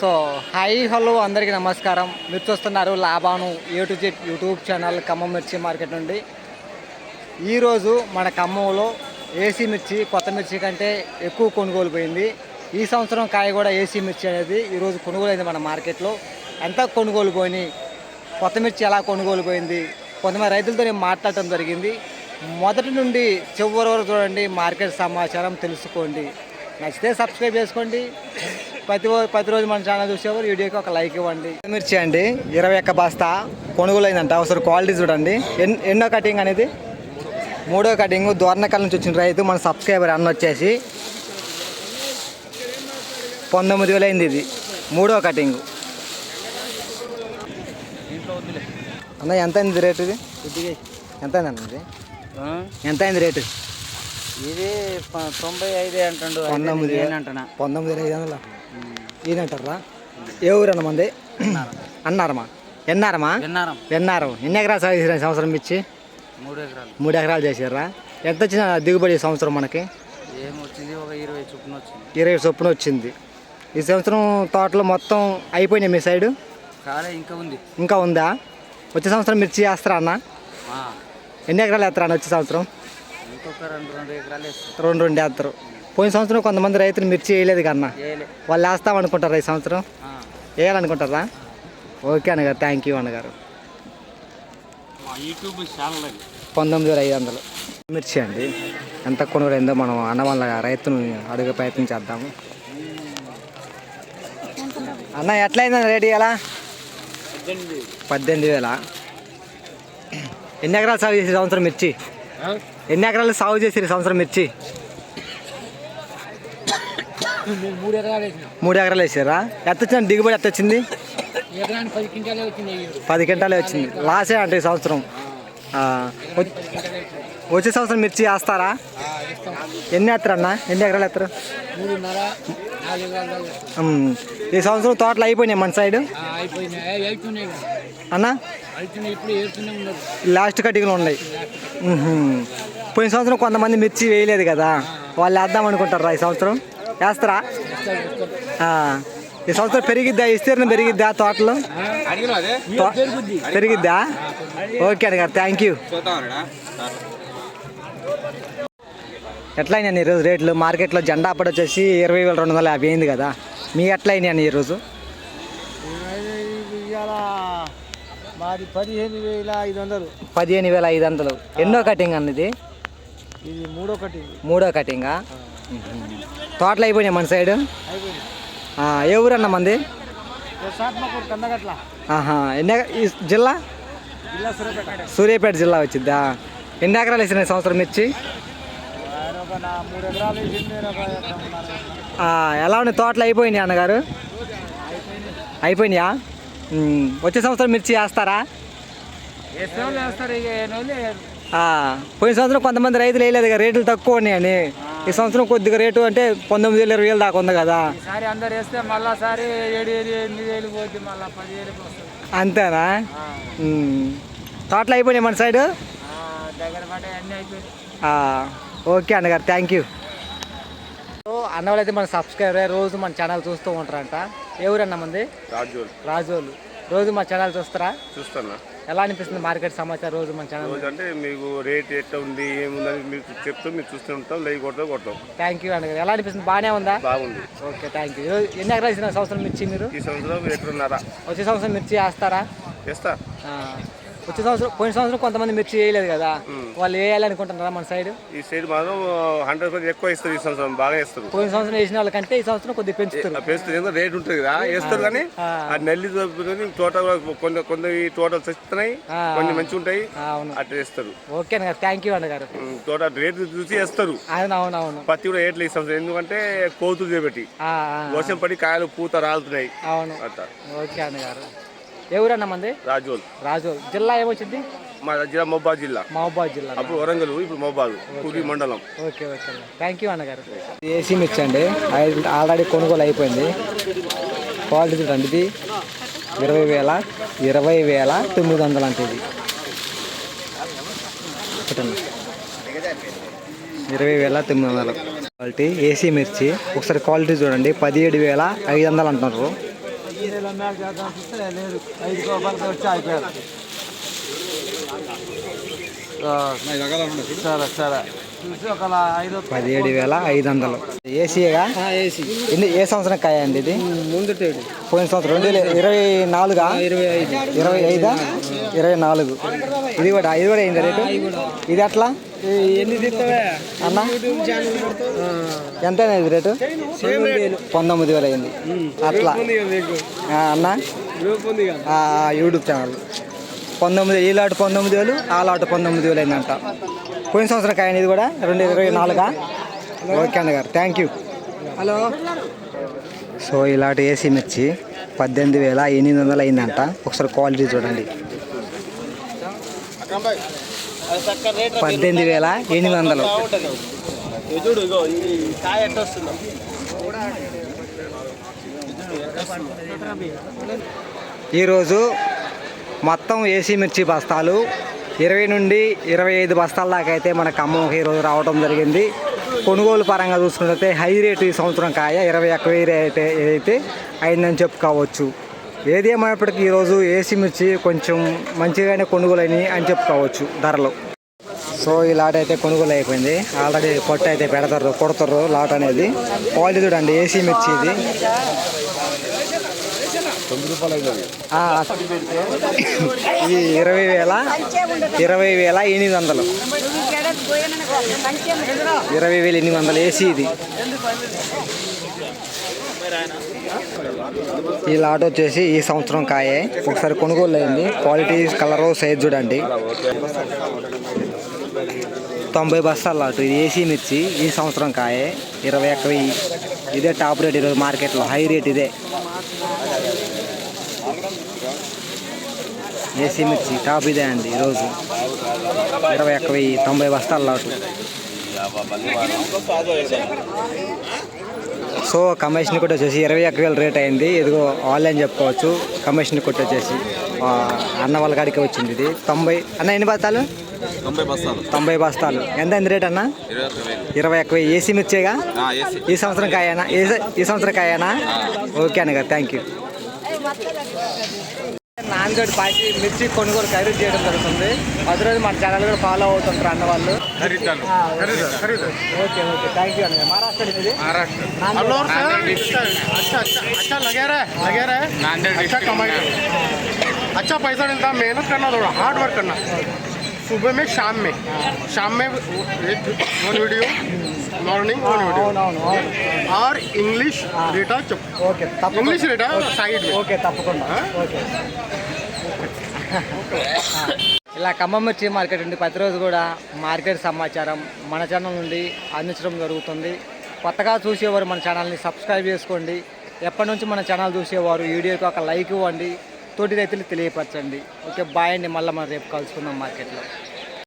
So hi hello అందరికీ నమస్కారం. మీరు చూస్తున్నారు Laban A to Z YouTube channel Khammam మిర్చి మార్కెట్ నుండి. ఈరోజు మన ఖమ్మంలో ఏసీ మిర్చి కొత్త మిర్చి కంటే ఎక్కువ కొనుగోలు పోయింది. ఈ సంవత్సరం కాయ కూడా ఏసీ మిర్చి అనేది ఈరోజు కొనుగోలు అయింది మన మార్కెట్లో. ఎంత కొనుగోలు పోయినాయి, కొత్త మిర్చి ఎలా కొనుగోలు పోయింది, కొంతమంది రైతులతో నేను మాట్లాడటం జరిగింది. మొదటి నుండి చివరి వరకు చూడండి, మార్కెట్ సమాచారం తెలుసుకోండి. నచ్చితే సబ్స్క్రైబ్ చేసుకోండి. ప్రతిరోజు మన ఛానల్ చూసేవారు వీడియోకి ఒక లైక్ ఇవ్వండి. మిర్చి అండి 21 బస్తా కొనుగోలు అయిందంట. ఒకసారి క్వాలిటీ చూడండి. ఎన్నో కటింగ్ అనేది 3వ కటింగ్. దోర్నకల్ నుంచి వచ్చిన రైతు మన సబ్స్క్రైబర్ అన్న వచ్చేసి 19,000 అయింది. ఇది 3వ కటింగ్ అన్న. ఎంత అయింది రేటు? ఇది ఎంత అయింది అన్న? ఇది ఎంత అయింది రేటు? ఇది 95 అంటాడు. 19,500 ఈయనంటారా? ఏ ఊరన్న మంది? అన్నారమ్మా. ఎన్నారమ్మా? ఎన్నారు. ఎన్ని ఎకరాలు సాగు చేసారు సంవత్సరం మిర్చి? 3 ఎకరాలు చేసారా? ఎంత వచ్చిన దిగుబడి సంవత్సరం మనకి? ఏమొచ్చింది? ఒక 20 చొప్పున వచ్చింది. 20 చొప్పున వచ్చింది. ఈ సంవత్సరం తోటలో మొత్తం అయిపోయినాయి మీ సైడు? ఇంకా ఉందా? వచ్చే సంవత్సరం మిర్చి వేస్తారా అన్న? ఎన్ని ఎకరాలు వేస్తారా అన్న వచ్చే సంవత్సరం? ఇంకొక 2 ఎకరాలు రెండు వేస్తారు. పోయిన సంవత్సరం కొంతమంది రైతులు మిర్చి వేయలేదు కన్నా, వాళ్ళు వేస్తామనుకుంటారా ఈ సంవత్సరం? వేయాలనుకుంటారా? ఓకే అన్నగారు, థ్యాంక్ యూ అన్నగారు. 19,500 మిర్చి అండి. ఎంత కొనుగోలైందో మనం అన్న వాళ్ళ రైతును అడుగు ప్రయత్నం చేద్దాము. అన్న ఎట్లయిందన్న రేటు ఇలా? 18,000. ఎన్ని ఎకరాలు సాగు చేసే సంవత్సరం మిర్చి? ఎన్ని ఎకరాలు సాగు చేసారు సంవత్సరం మిర్చి? 3 ఎకరాలు వేసారా? ఎంత వచ్చింది దిగుబడి? ఎంత వచ్చింది? 10 క్వింటాలే వచ్చింది. లాసే అంటే ఈ సంవత్సరం. వచ్చే సంవత్సరం మిర్చి వేస్తారా? ఎన్ని వేస్తారు అన్న? ఎన్ని ఎకరాలు వేస్తారు? ఈ సంవత్సరం తోటలు అయిపోయినాయి మన సైడ్ అన్న? లాస్ట్ కటింగ్లు ఉన్నాయి. పోయిన సంవత్సరం కొంతమంది మిర్చి వేయలేదు కదా, వాళ్ళు వేద్దాం అనుకుంటారా ఈ సంవత్సరం? వేస్తారా? ఈ సంవత్సరం పెరిగిద్దా? విస్తీర్ణం పెరిగిద్దా? తోటలో పెరిగిద్దా? ఓకే అడిగారు, థ్యాంక్ యూ. ఎట్లా అయినా ఈరోజు రేట్లు మార్కెట్లో? జెండా అప్పుడు వచ్చేసి 20,250 అయింది కదా, మీ ఎట్లా అయినాయి ఈరోజు? 15,500. ఎన్నో కటింగ్ అన్నది? ఇది 3వ కటింగ్. 3వ కటింగా? తోటలు అయిపోయినాయి మన సైడ్. ఏ ఊరన్న మంది? జిల్లా? సూర్యాపేట జిల్లా వచ్చిద్దా? ఎన్ని ఎకరాలు వేసినాయి సంవత్సరం మిర్చి? 3 ఎకరాలు వేసింది. ఎలా ఉన్నాయి తోటలు? అయిపోయినాయి అన్నగారు? అయిపోయినాయా? వచ్చే సంవత్సరం మిర్చి వేస్తారా? పోయిన సంవత్సరం కొంతమంది రైతులు వేయలేదు కదా, రేట్లు తక్కువ ఉన్నాయని. ఈ సంవత్సరం కొద్దిగా రేటు అంటే 19,000 20,000 దాకా ఉంది కదా. అంతేనా? తోటలు అయిపోయినాయి మన సైడ్. ఓకే అన్నగారు, థ్యాంక్ యూ. అన్న వాళ్ళైతే మన సబ్స్క్రైబర్ రోజు మన ఛానల్ చూస్తూ ఉంటారంట. ఏ ఊరన్న మంది? రాజోలు. రోజు మా ఛానల్ చూస్తారా? చూస్తాను. ఎలా అనిపిస్తుంది మార్కెట్ సమాచారం రోజు మన ఛానల్? అంటే మీకు రేట్ ఎట్లా ఉంది, ఏముందని మీకు చెప్తాం, మీరు చూస్తూ ఉంటాం, లైక్ కొడతాం. థ్యాంక్ యూ అన్నగారు. ఎలా అనిపిస్తుంది? బాగానే ఉందా? బాగుంది. Okay, thank you. ఎన్ని ఎకరాలు వేసిన సంవత్సరం మిర్చి మీరు? ఈ సంవత్సరం 1.5 ఎకరాలు. వచ్చే సంవత్సరం మిర్చి వేస్తారా? వేస్తా. వచ్చే సంవత్సరం పోయిన సంవత్సరం కొంతమంది మిర్చి వేయలేదు కదా, వాళ్ళు వేయాలనుకుంటున్నారా మన సైడ్? ఈ సైడ్ మాత్రం 100% ఎక్కువ ఇస్తారు. ఈ సంవత్సరం బాగా వేస్తారు. పోయిన సంవత్సరం వేసిన వాళ్ళకంటే ఈ సంవత్సరం కొద్దిగా పెంచుతారు. రేట్ ఉంటుంది కదా, వేస్తారు. కానీ ఆ నెల్లి తోట కొన్ని తోటలు చస్తున్నాయి, కొన్ని మంచిగా ఉంటాయి, అట్లా వేస్తారు. ఓకే అన్నగారు, థ్యాంక్ యూ అన్నగారు. తోట రేట్ చూసి వేస్తారు. అవునవును. పత్తి కూడా ఏట్లేదు ఈ సంవత్సరం, ఎందుకంటే కోతులు చేపట్టి వర్షం పడి కాయలు పూత రాలుతున్నాయి. అవును. అట్లా. ఓకే అన్నగారు. ఎవరన్నా మంది? రాజోల్. జిల్లా ఏమొచ్చింది? మా జిల్లా మహబాద్ జిల్లా. అప్పుడు వరంగల్, ఇప్పుడు మహబాద్ పూరి మండలం. ఓకే, థ్యాంక్ యూ అన్నగారు. ఏసీ మిర్చి అండి, ఆల్రెడీ కొనుగోలు అయిపోయింది. క్వాలిటీ చూడండి, ఇది 20,900 అంటే ఇది 20,900 క్వాలిటీ ఏసీ మిర్చి. ఒకసారి క్వాలిటీ చూడండి, 17,500 అంటున్నారు. నెల మ్యాచ్ చేద్దాం చూస్తే లేదు 5 రూపాయలకి వచ్చి అయిపోయారు. సరే సరే చూసి ఒక 17,500 ఏసీగా. ఏ సంవత్సరం కాయ అండి ఇది? పోయిన సంవత్సరం 2024 25 ఇది కూడా అయింది రేటు. ఇది అట్లా ఎన్ని తీస్తావే అన్న? ఎంత ఇది రేటు? 19,000 అయింది అట్లా అన్న. యూట్యూబ్ ఛానల్ 19 ఈ లాట్ 19,000 ఆ లాట్ 19,000 అయిందంట. పోయిన సంవత్సరం కాయని ఇది కూడా 2024. ఓకే అన్న గారు, థ్యాంక్ యూ. హలో. సో ఇలాంటి ఏసీ మిర్చి 18,800 అయిందంట. ఒకసారి క్వాలిటీ చూడండి. 18,800. ఈరోజు మొత్తం ఏసీ మిర్చి బస్తాలు 20 నుండి 25 బస్తాల దాకా అయితే మన ఖమ్మంకి ఈరోజు రావడం జరిగింది. కొనుగోలు పరంగా చూసుకున్నట్లయితే హై రేటు ఈ సంవత్సరం కాయ 21,000 అయితే అయిందని చెప్పుకోవచ్చు. ఏది ఏమైనప్పటికీ ఈరోజు ఏసీ మిర్చి కొంచెం మంచిగానే కొనుగోలు అయినాయి అని చెప్పుకోవచ్చు ధరలు. సో ఈ లాట్ అయితే కొనుగోలు అయిపోయింది. ఆల్రెడీ పొట్ట అయితే కొడతారు లాట్ అనేది. క్వాలిటీ చూడండి, ఏసీ మిర్చి ఇది 9 రూపాయలు అయింది. ఇది 20,800. 20,800 ఏసీ ఇది. ఈ లాట్ వచ్చేసి ఈ సంవత్సరం కాయే. ఒకసారి కొనుగోలు అయింది. క్వాలిటీ, కలరు, సైజ్ చూడండి. 90 బస్తాల లాటు. ఇది ఏసీ మిర్చి ఈ సంవత్సరం కాయే 21,000. ఇదే టాప్ రేట్ ఈరోజు మార్కెట్లో, హై రేట్ ఇదే. ఏసీ మిర్చి టాప్ ఇదే అండి ఈరోజు 21,000. 90 బస్తాల లాటు. సో కమిషన్ కొట్టి వచ్చేసి 21,000 రేట్ అయింది. ఇదిగో ఆన్లైన్ చెప్పుకోవచ్చు. కమిషన్ కొట్టి వచ్చేసి అన్న వాళ్ళ కాడికి వచ్చింది ఇది 90. అన్న ఎన్ని బస్తాలు? 90 బస్తాలు. ఎంత అయింది రేట్ అన్న? 21,000. ఏసీ మిర్చేగా ఈ సంవత్సరం కాయనా? ఈ సంవత్సరం కాయనా? ఓకే అన్న గారు, థ్యాంక్ యూ. నాన్గడ్ పార్టీ మిర్చి కొనుగోలు ఖరీదు చేయడం జరుగుతుంది. అదే మన ఛానల్ కూడా ఫాలో అవుతుంటారు అన్న వాళ్ళు. ఓకే ఓకే, థ్యాంక్ యూ అన్న. మహారాష్ట్ర ఇది? अच्छा लगे रहा अच्छा कमाई अच्छा पैसा मिलता है. मेहनत करना, थोड़ा हार्ड वर्क करना. सुबह में शाम में one video, morning one video और English data. Okay English data side में. ఓకే తప్పకుండా. ఓకే. ఇలా ఖమ్మం మిర్చి మార్కెట్ నుండి ప్రతిరోజు కూడా మార్కెట్ సమాచారం మన ఛానల్ నుండి అందించడం జరుగుతుంది. కొత్తగా చూసేవారు మన ఛానల్ని సబ్స్క్రైబ్ చేసుకోండి. ఎప్పటి నుంచి మన ఛానల్ చూసేవారు వీడియోకి ఒక లైక్ ఇవ్వండి. తోటి రైతులు తెలియపరచండి. ఓకే, బాయ్ అండి. మళ్ళీ మనం రేపు కలుసుకుందాం మార్కెట్లో.